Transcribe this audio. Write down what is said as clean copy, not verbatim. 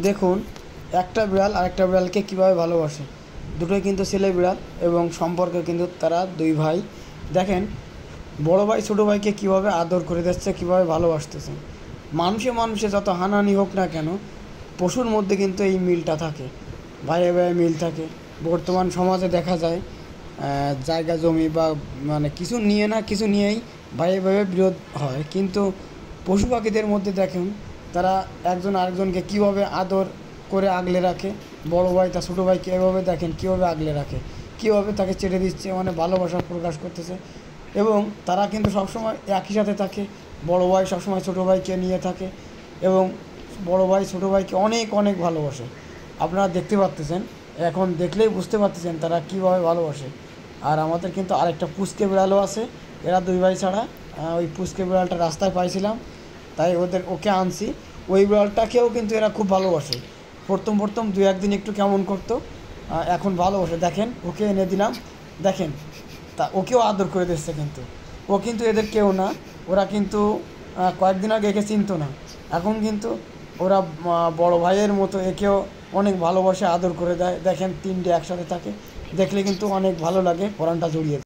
দেখুন, একটা বিড়াল আরেকটা বিড়ালকে কীভাবে ভালোবাসে। দুটোই কিন্তু ছেলে বিড়াল এবং সম্পর্কে কিন্তু তারা দুই ভাই। দেখেন, বড় ভাই ছোটো ভাইকে কীভাবে আদর করে দিচ্ছে, কীভাবে ভালোবাসতেছে। মানুষে মানুষে যত হানাহানি হোক না কেন, পশুর মধ্যে কিন্তু এই মিলটা থাকে, ভাইয়ে ভাইয়ে মিল থাকে। বর্তমান সমাজে দেখা যায় জায়গা জমি বা মানে কিছু নিয়ে না কিছু নিয়েই ভাইয়ে ভাইয়ে বিরোধ হয়, কিন্তু পশু পাখিদের মধ্যে দেখুন তারা একজন আরেকজনকে কীভাবে আদর করে আগলে রাখে। বড় ভাই তার ছোটো ভাইকে এভাবে দেখেন কীভাবে আগলে রাখে, কীভাবে তাকে চেটে দিচ্ছে, মানে ভালোবাসা প্রকাশ করতেছে। এবং তারা কিন্তু সবসময় একই সাথে থাকে। বড় ভাই সবসময় ছোটো ভাইকে নিয়ে থাকে এবং বড় ভাই ছোটো ভাইকে অনেক অনেক ভালোবাসে। আপনারা দেখতে পাচ্তেছেন, এখন দেখলেই বুঝতে পারতেছেন তারা কীভাবে ভালোবাসে। আর আমাদের কিন্তু আরেকটা পুচকে বিড়ালও আছে, এরা দুই ভাই ছাড়া। ওই পুচকে বিড়ালটা রাস্তায় পাইছিলাম, তাই ওকে আনছি। ওই বিড়ালটাকেও কিন্তু এরা খুব ভালোবাসে। প্রথম প্রথম দু একদিন একটু কেমন করতো, এখন ভালোবাসে। দেখেন, ওকে এনে দিলাম, দেখেন তা ওকেও আদর করে দিচ্ছে। কিন্তু ও কিন্তু এদের কেউ না। ওরা কিন্তু কয়েকদিন আগে একে চিনতো না, এখন কিন্তু ওরা বড় ভাইয়ের মতো একেও অনেক ভালোবাসে, আদর করে দেয়। দেখেন, তিনটে একসাথে থাকে, দেখলে কিন্তু অনেক ভালো লাগে, পরাণটা জড়িয়ে যায়।